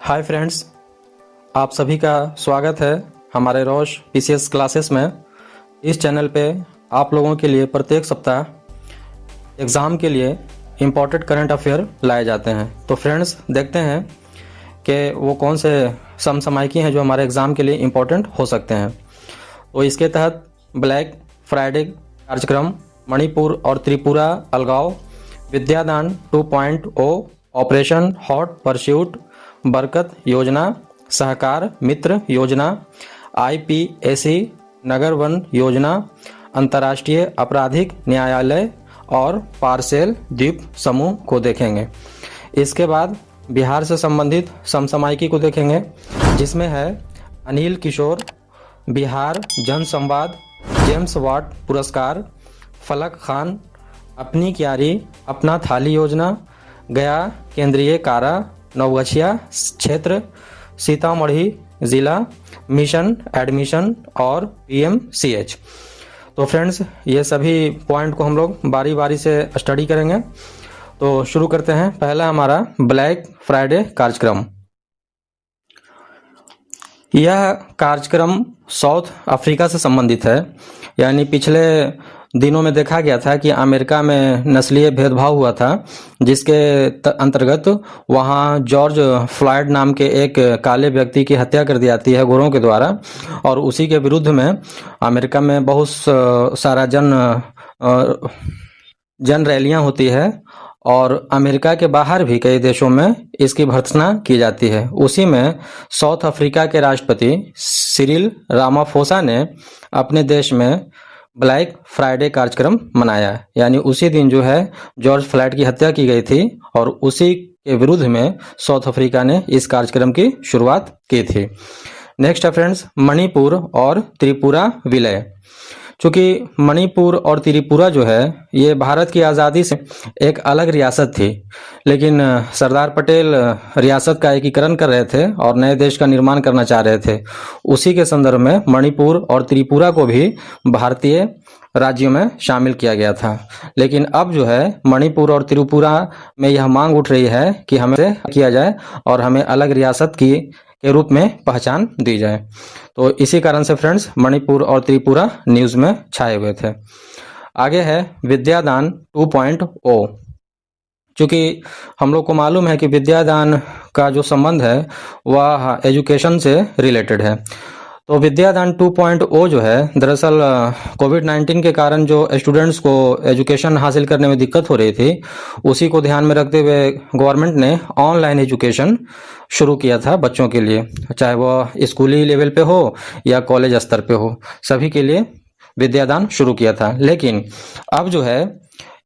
Hi friends, आप सभी का स्वागत है हमारे रोश पीसीएस क्लासेस में। इस चैनल पे आप लोगों के लिए प्रत्येक सप्ताह एग्ज़ाम के लिए इम्पोर्टेंट करंट अफेयर लाए जाते हैं। तो फ्रेंड्स, देखते हैं कि वो कौन से समसामयिकी हैं जो हमारे एग्ज़ाम के लिए इम्पोर्टेंट हो सकते हैं। तो इसके तहत ब्लैक फ्राइडे कार्यक्रम, मणिपुर और त्रिपुरा अलगाव, विद्यादान 2.0, ऑपरेशन हॉट परस्यूट, बरकत योजना, सहकार मित्र योजना, आईपीएसी, नगर वन योजना, अंतर्राष्ट्रीय आपराधिक न्यायालय और पार्सेल द्वीप समूह को देखेंगे। इसके बाद बिहार से संबंधित समसामयिकी को देखेंगे, जिसमें है अनिल किशोर, बिहार जन संवाद, जेम्स वाट पुरस्कार, फलक खान, अपनी क्यारी अपना थाली योजना, गया केंद्रीय कारा नवगछिया क्षेत्र, सीतामढ़ी जिला, मिशन एडमिशन और पीएमसीएच। तो फ्रेंड्स, ये सभी पॉइंट को हम लोग बारी बारी से स्टडी करेंगे। तो शुरू करते हैं। पहला हमारा ब्लैक फ्राइडे कार्यक्रम। यह कार्यक्रम साउथ अफ्रीका से संबंधित है। यानी पिछले दिनों में देखा गया था कि अमेरिका में नस्लीय भेदभाव हुआ था, जिसके अंतर्गत वहाँ जॉर्ज फ्लॉयड नाम के एक काले व्यक्ति की हत्या कर दी जाती है गोरों के द्वारा। और उसी के विरुद्ध में अमेरिका में बहुत सारा जन रैलियाँ होती है और अमेरिका के बाहर भी कई देशों में इसकी भर्त्सना की जाती है। उसी में साउथ अफ्रीका के राष्ट्रपति सिरिल रामाफोसा ने अपने देश में ब्लैक फ्राइडे कार्यक्रम मनाया। यानी उसी दिन जो है जॉर्ज फ्लॉयड की हत्या की गई थी और उसी के विरुद्ध में साउथ अफ्रीका ने इस कार्यक्रम की शुरुआत की थी। नेक्स्ट है फ्रेंड्स, मणिपुर और त्रिपुरा विलय। चूँकि मणिपुर और त्रिपुरा जो है ये भारत की आज़ादी से एक अलग रियासत थी, लेकिन सरदार पटेल रियासत का एकीकरण कर रहे थे और नए देश का निर्माण करना चाह रहे थे। उसी के संदर्भ में मणिपुर और त्रिपुरा को भी भारतीय राज्यों में शामिल किया गया था। लेकिन अब जो है मणिपुर और त्रिपुरा में यह मांग उठ रही है कि हमें किया जाए और हमें अलग रियासत के रूप में पहचान दी जाए। तो इसी कारण से फ्रेंड्स मणिपुर और त्रिपुरा न्यूज़ में छाए हुए थे। आगे है विद्यादान 2.0। चूँकि हम लोग को मालूम है कि विद्यादान का जो संबंध है वह एजुकेशन से रिलेटेड है। तो विद्यादान 2.0 जो है दरअसल कोविड-19 के कारण जो स्टूडेंट्स को एजुकेशन हासिल करने में दिक्कत हो रही थी, उसी को ध्यान में रखते हुए गवर्नमेंट ने ऑनलाइन एजुकेशन शुरू किया था बच्चों के लिए, चाहे वह स्कूली लेवल पे हो या कॉलेज स्तर पे हो, सभी के लिए विद्यादान शुरू किया था। लेकिन अब जो है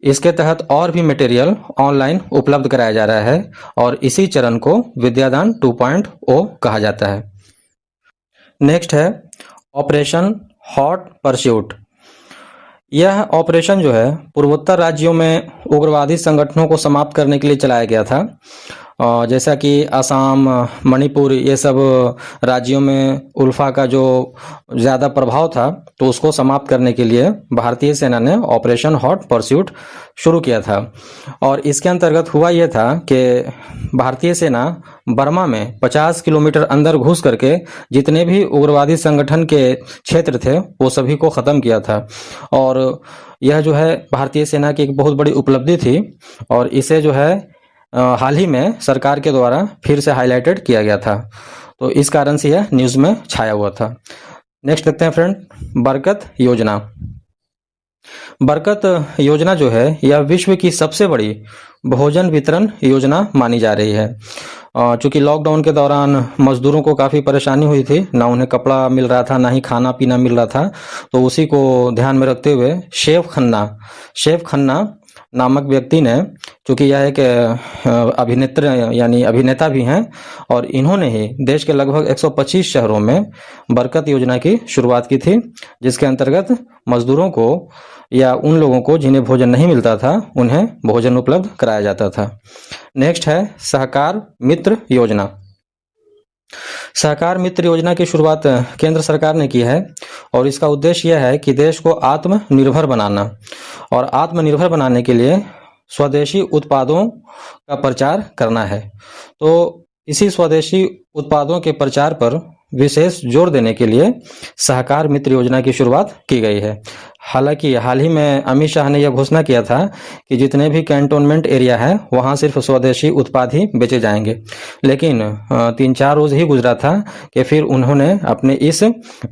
इसके तहत और भी मटेरियल ऑनलाइन उपलब्ध कराया जा रहा है और इसी चरण को विद्यादान 2.0 कहा जाता है। नेक्स्ट है ऑपरेशन हॉट परस्यूट। यह ऑपरेशन जो है पूर्वोत्तर राज्यों में उग्रवादी संगठनों को समाप्त करने के लिए चलाया गया था। जैसा कि असम, मणिपुर, ये सब राज्यों में उल्फा का जो ज़्यादा प्रभाव था, तो उसको समाप्त करने के लिए भारतीय सेना ने ऑपरेशन हॉट परस्यूट शुरू किया था। और इसके अंतर्गत हुआ ये था कि भारतीय सेना बर्मा में 50 किलोमीटर अंदर घुस करके जितने भी उग्रवादी संगठन के क्षेत्र थे वो सभी को ख़त्म किया था। और यह जो है भारतीय सेना की एक बहुत बड़ी उपलब्धि थी और इसे जो है हाल ही में सरकार के द्वारा फिर से हाईलाइटेड किया गया था। तो इस कारण से यह न्यूज़ में छाया हुआ था। नेक्स्ट देखते हैं फ्रेंड, बरकत योजना। बरकत योजना जो है यह विश्व की सबसे बड़ी भोजन वितरण योजना मानी जा रही है। चूँकि लॉकडाउन के दौरान मजदूरों को काफ़ी परेशानी हुई थी, ना उन्हें कपड़ा मिल रहा था, ना ही खाना पीना मिल रहा था। तो उसी को ध्यान में रखते हुए शेफ खन्ना नामक व्यक्ति ने, चूँकि यह एक अभिनेता भी हैं, और इन्होंने ही देश के लगभग 125 शहरों में बरकत योजना की शुरुआत की थी, जिसके अंतर्गत मजदूरों को या उन लोगों को जिन्हें भोजन नहीं मिलता था उन्हें भोजन उपलब्ध कराया जाता था। नेक्स्ट है सहकार मित्र योजना। सहकार मित्र योजना की शुरुआत केंद्र सरकार ने की है और इसका उद्देश्य यह है कि देश को आत्मनिर्भर बनाना, और आत्मनिर्भर बनाने के लिए स्वदेशी उत्पादों का प्रचार करना है। तो इसी स्वदेशी उत्पादों के प्रचार पर विशेष जोर देने के लिए सहकार मित्र योजना की शुरुआत की गई है। हालांकि हाल ही में अमित शाह ने यह घोषणा किया था कि जितने भी कैंटोनमेंट एरिया है वहां सिर्फ स्वदेशी उत्पाद ही बेचे जाएंगे, लेकिन 3-4 रोज ही गुजरा था कि फिर उन्होंने अपने इस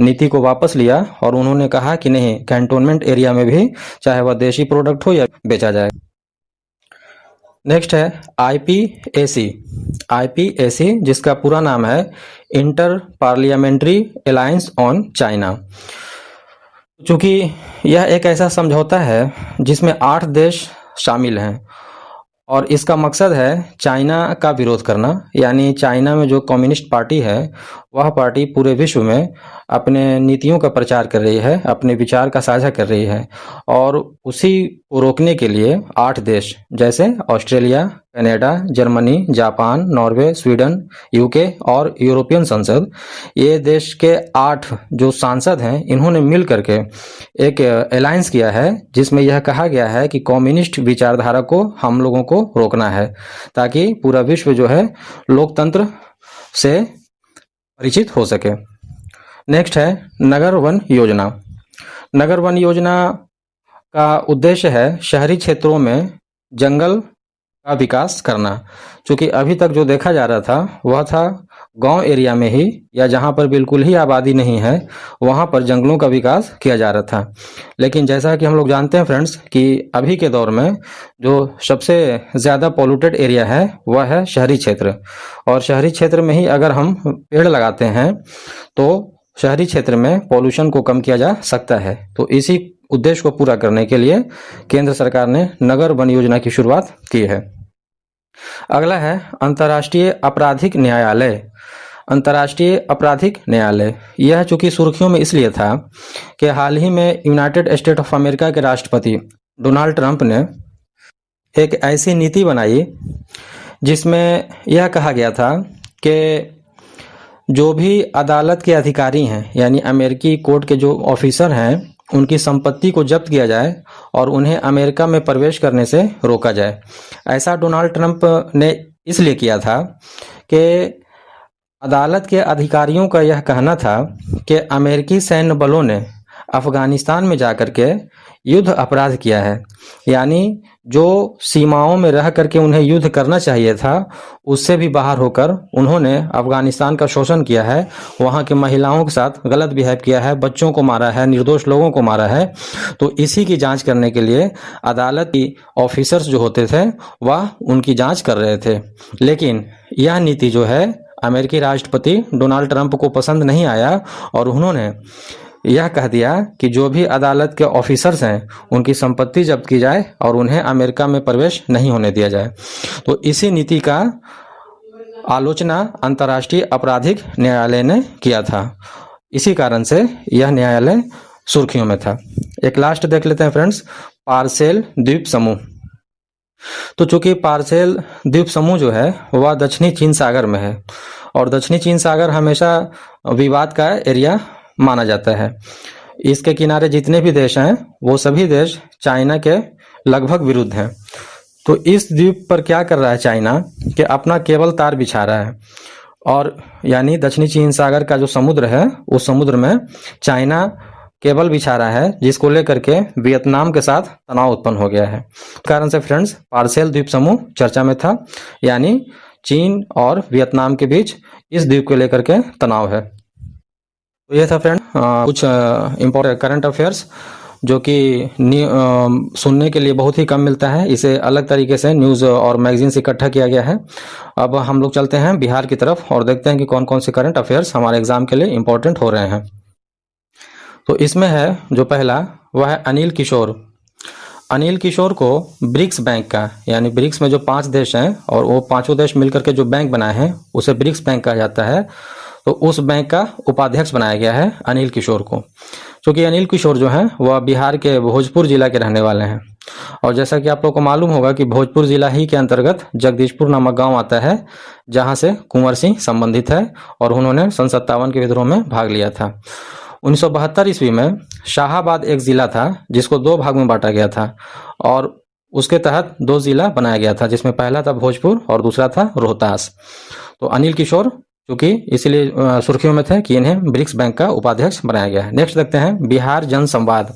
नीति को वापस लिया और उन्होंने कहा कि नहीं, कैंटोनमेंट एरिया में भी चाहे वह देशी प्रोडक्ट हो या बेचा जाए। नेक्स्ट है आईपीएसी। आईपीएसी जिसका पूरा नाम है inter parliamentary alliance on China. चूंकि यह एक ऐसा समझौता है जिसमें 8 देश शामिल हैं और इसका मकसद है चाइना का विरोध करना, यानी चाइना में जो कम्युनिस्ट पार्टी है वह पार्टी पूरे विश्व में अपने नीतियों का प्रचार कर रही है, अपने विचार का साझा कर रही है और उसी को रोकने के लिए 8 देश जैसे Australia, Canada, Germany, Japan, Norway, Sweden, UK और यूरोपियन संसद, ये देश के 8 जो सांसद हैं इन्होंने मिल करके एक अलायंस किया है जिसमें यह कहा गया है कि कम्युनिस्ट विचारधारा को हम लोगों को रोकना है ताकि पूरा विश्व जो है लोकतंत्र से परिचित हो सके। नेक्स्ट है नगर वन योजना। नगर वन योजना का उद्देश्य है शहरी क्षेत्रों में जंगल का विकास करना। क्योंकि अभी तक जो देखा जा रहा था वह था गांव एरिया में ही या जहां पर बिल्कुल ही आबादी नहीं है वहां पर जंगलों का विकास किया जा रहा था, लेकिन जैसा कि हम लोग जानते हैं फ्रेंड्स कि अभी के दौर में जो सबसे ज़्यादा पॉल्यूटेड एरिया है वह है शहरी क्षेत्र, और शहरी क्षेत्र में ही अगर हम पेड़ लगाते हैं तो शहरी क्षेत्र में पॉल्यूशन को कम किया जा सकता है। तो इसी उद्देश्य को पूरा करने के लिए केंद्र सरकार ने नगर वन योजना की शुरुआत की है। अगला है अंतर्राष्ट्रीय आपराधिक न्यायालय। अंतर्राष्ट्रीय आपराधिक न्यायालय यह चूंकि सुर्खियों में इसलिए था कि हाल ही में यूनाइटेड स्टेट ऑफ अमेरिका के राष्ट्रपति डोनाल्ड ट्रंप ने एक ऐसी नीति बनाई जिसमें यह कहा गया था कि जो भी अदालत के अधिकारी हैं यानी अमेरिकी कोर्ट के जो ऑफिसर हैं उनकी संपत्ति को जब्त किया जाए और उन्हें अमेरिका में प्रवेश करने से रोका जाए। ऐसा डोनाल्ड ट्रंप ने इसलिए किया था कि अदालत के अधिकारियों का यह कहना था कि अमेरिकी सैन्य बलों ने अफगानिस्तान में जाकर के युद्ध अपराध किया है, यानी जो सीमाओं में रह करके उन्हें युद्ध करना चाहिए था उससे भी बाहर होकर उन्होंने अफगानिस्तान का शोषण किया है, वहां के महिलाओं के साथ गलत बिहेव किया है, बच्चों को मारा है, निर्दोष लोगों को मारा है। तो इसी की जांच करने के लिए अदालत की ऑफिसर्स जो होते थे वह उनकी जांच कर रहे थे, लेकिन यह नीति जो है अमेरिकी राष्ट्रपति डोनाल्ड ट्रंप को पसंद नहीं आया और उन्होंने यह कह दिया कि जो भी अदालत के ऑफिसर्स हैं उनकी संपत्ति जब्त की जाए और उन्हें अमेरिका में प्रवेश नहीं होने दिया जाए। तो इसी नीति का आलोचना अंतर्राष्ट्रीय आपराधिक न्यायालय ने किया था, इसी कारण से यह न्यायालय सुर्खियों में था। एक लास्ट देख लेते हैं फ्रेंड्स, पार्सेल द्वीप समूह। तो चूंकि पार्सेल द्वीप समूह जो है वह दक्षिणी चीन सागर में है और दक्षिणी चीन सागर हमेशा विवाद का एरिया माना जाता है। इसके किनारे जितने भी देश हैं वो सभी देश चाइना के लगभग विरुद्ध हैं। तो इस द्वीप पर क्या कर रहा है चाइना कि अपना केबल तार बिछा रहा है और यानी दक्षिणी चीन सागर का जो समुद्र है उस समुद्र में चाइना केबल बिछा रहा है, जिसको लेकर के वियतनाम के साथ तनाव उत्पन्न हो गया है। इस कारण से फ्रेंड्स पार्सेल द्वीप समूह चर्चा में था, यानी चीन और वियतनाम के बीच इस द्वीप को लेकर के तनाव है। तो ये था फ्रेंड कुछ इम्पोर्टेंट करंट अफेयर्स जो कि सुनने के लिए बहुत ही कम मिलता है। इसे अलग तरीके से न्यूज़ और मैगजीन से इकट्ठा किया गया है। अब हम लोग चलते हैं बिहार की तरफ और देखते हैं कि कौन कौन से करंट अफेयर्स हमारे एग्जाम के लिए इम्पोर्टेंट हो रहे हैं। तो इसमें है जो पहला वह है अनिल किशोर। अनिल किशोर को ब्रिक्स बैंक का, यानी ब्रिक्स में जो 5 देश हैं और वो 5 देश मिलकर के जो बैंक बनाए हैं उसे ब्रिक्स बैंक कहा जाता है। तो उस बैंक का उपाध्यक्ष बनाया गया है अनिल किशोर को। क्योंकि अनिल किशोर जो हैं वह बिहार के भोजपुर जिला के रहने वाले हैं और जैसा कि आप लोग को मालूम होगा कि भोजपुर जिला ही के अंतर्गत जगदीशपुर नामक गांव आता है जहां से कुंवर सिंह संबंधित है और उन्होंने सन 57 के विद्रोह में भाग लिया था। 1972 ईस्वी में शाहाबाद एक जिला था जिसको 2 भाग में बांटा गया था और उसके तहत 2 जिला बनाया गया था, जिसमें पहला था भोजपुर और दूसरा था रोहतास। तो अनिल किशोर चूंकि इसीलिए सुर्खियों में थे कि इन्हें ब्रिक्स बैंक का उपाध्यक्ष बनाया गया है। नेक्स्ट देखते हैं बिहार जन संवाद।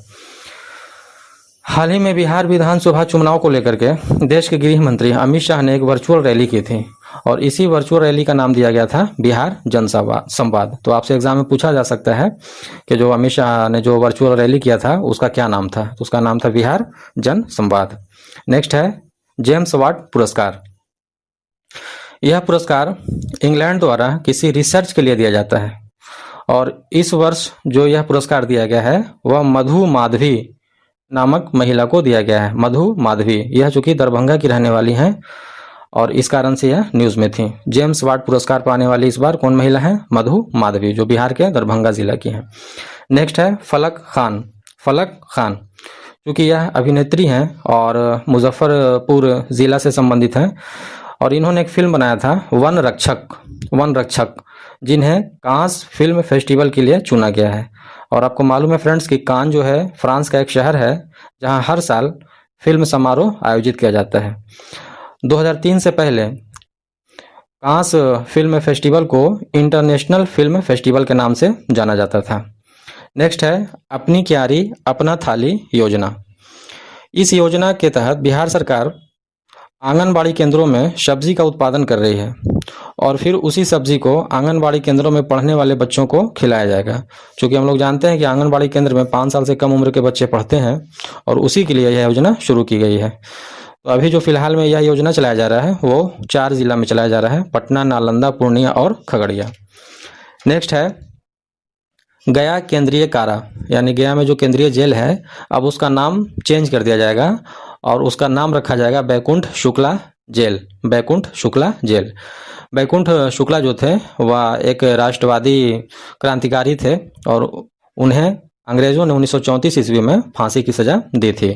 हाल ही में बिहार विधानसभा चुनाव को लेकर के देश के गृह मंत्री अमित शाह ने एक वर्चुअल रैली की थी और इसी वर्चुअल रैली का नाम दिया गया था बिहार जन संवाद। तो आपसे एग्जाम में पूछा जा सकता है कि जो अमित शाह ने जो वर्चुअल रैली किया था उसका क्या नाम था, तो उसका नाम था बिहार जन संवाद। नेक्स्ट है जेम्स वाट पुरस्कार। यह पुरस्कार इंग्लैंड द्वारा किसी रिसर्च के लिए दिया जाता है और इस वर्ष जो यह पुरस्कार दिया गया है वह मधु माधवी नामक महिला को दिया गया है। मधु माधवी, यह चूंकि दरभंगा की रहने वाली हैं और इस कारण से यह न्यूज में थी। जेम्स वाट पुरस्कार पाने वाली इस बार कौन महिला है? मधु माधवी, जो बिहार के दरभंगा जिला की हैं। नेक्स्ट है फलक खान। फलक खान क्योंकि यह अभिनेत्री हैं और मुजफ्फरपुर जिला से संबंधित हैं और इन्होंने एक फिल्म बनाया था वन रक्षक, जिन्हें कांस फिल्म फेस्टिवल के लिए चुना गया है। और आपको मालूम है फ्रेंड्स कि कान जो है फ्रांस का एक शहर है जहां हर साल फिल्म समारोह आयोजित किया जाता है। 2003 से पहले कांस फिल्म फेस्टिवल को इंटरनेशनल फिल्म फेस्टिवल के नाम से जाना जाता था। नेक्स्ट है अपनी क्यारी अपना थाली योजना। इस योजना के तहत बिहार सरकार आंगनबाड़ी केंद्रों में सब्जी का उत्पादन कर रही है और फिर उसी सब्जी को आंगनबाड़ी केंद्रों में पढ़ने वाले बच्चों को खिलाया जाएगा। क्योंकि हम लोग जानते हैं कि आंगनबाड़ी केंद्र में 5 साल से कम उम्र के बच्चे पढ़ते हैं और उसी के लिए यह योजना शुरू की गई है। तो अभी जो फिलहाल में यह योजना चलाया जा रहा है वो 4 जिला में चलाया जा रहा है, पटना, नालंदा, पूर्णिया और खगड़िया। नेक्स्ट है गया केंद्रीय कारा, यानी गया में जो केंद्रीय जेल है अब उसका नाम चेंज कर दिया जाएगा और उसका नाम रखा जाएगा बैकुंठ शुक्ला जेल। बैकुंठ शुक्ला जेल। बैकुंठ शुक्ला जो थे वह एक राष्ट्रवादी क्रांतिकारी थे और उन्हें अंग्रेजों ने 1934 ईस्वी में फांसी की सजा दी थी।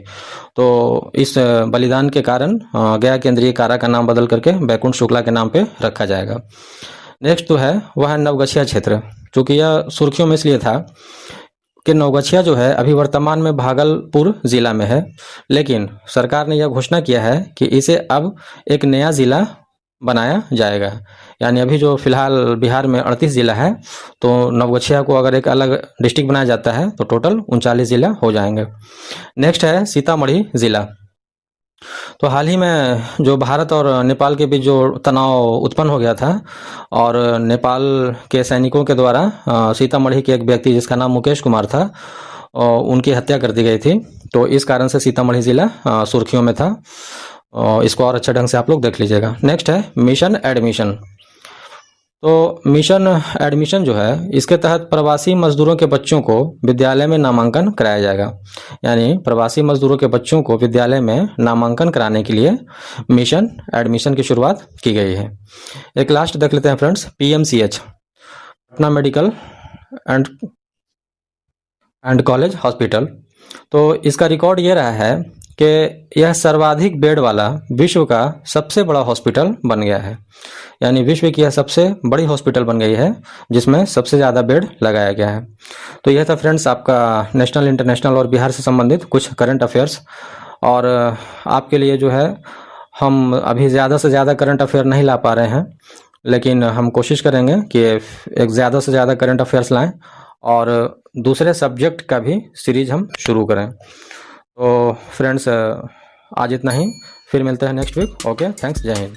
तो इस बलिदान के कारण गया केंद्रीय कारा का नाम बदल करके बैकुंठ शुक्ला के नाम पे रखा जाएगा। नेक्स्ट तो है वह है नवगछिया क्षेत्र। चूंकि यह सुर्खियों में इसलिए था कि नवगछिया जो है अभी वर्तमान में भागलपुर जिला में है, लेकिन सरकार ने यह घोषणा किया है कि इसे अब एक नया जिला बनाया जाएगा। यानी अभी जो फिलहाल बिहार में 38 जिला है तो नवगछिया को अगर एक अलग डिस्ट्रिक्ट बनाया जाता है तो टोटल 39 जिला हो जाएंगे। नेक्स्ट है सीतामढ़ी जिला। तो हाल ही में जो भारत और नेपाल के बीच जो तनाव उत्पन्न हो गया था और नेपाल के सैनिकों के द्वारा सीतामढ़ी के एक व्यक्ति जिसका नाम मुकेश कुमार था उनकी हत्या कर दी गई थी। तो इस कारण से सीतामढ़ी जिला सुर्खियों में था। इसको और अच्छे ढंग से आप लोग देख लीजिएगा। नेक्स्ट है मिशन एडमिशन। तो मिशन एडमिशन जो है इसके तहत प्रवासी मजदूरों के बच्चों को विद्यालय में नामांकन कराया जाएगा। यानी प्रवासी मजदूरों के बच्चों को विद्यालय में नामांकन कराने के लिए मिशन एडमिशन की शुरुआत की गई है। एक लास्ट देख लेते हैं friends, PMCH Patna medical and college hospital. तो इसका रिकॉर्ड ये रहा है कि यह सर्वाधिक बेड वाला विश्व का सबसे बड़ा हॉस्पिटल बन गया है। यानी विश्व की यह सबसे बड़ी हॉस्पिटल बन गई है जिसमें सबसे ज़्यादा बेड लगाया गया है। तो यह था फ्रेंड्स आपका नेशनल, इंटरनेशनल और बिहार से संबंधित कुछ करंट अफेयर्स। और आपके लिए जो है हम अभी ज़्यादा से ज़्यादा करंट अफेयर नहीं ला पा रहे हैं, लेकिन हम कोशिश करेंगे कि एक ज़्यादा से ज़्यादा करंट अफेयर्स लाएँ और दूसरे सब्जेक्ट का भी सीरीज हम शुरू करें। तो फ्रेंड्स आज इतना ही, फिर मिलते हैं नेक्स्ट वीक। ओके, थैंक्स, जय हिंद।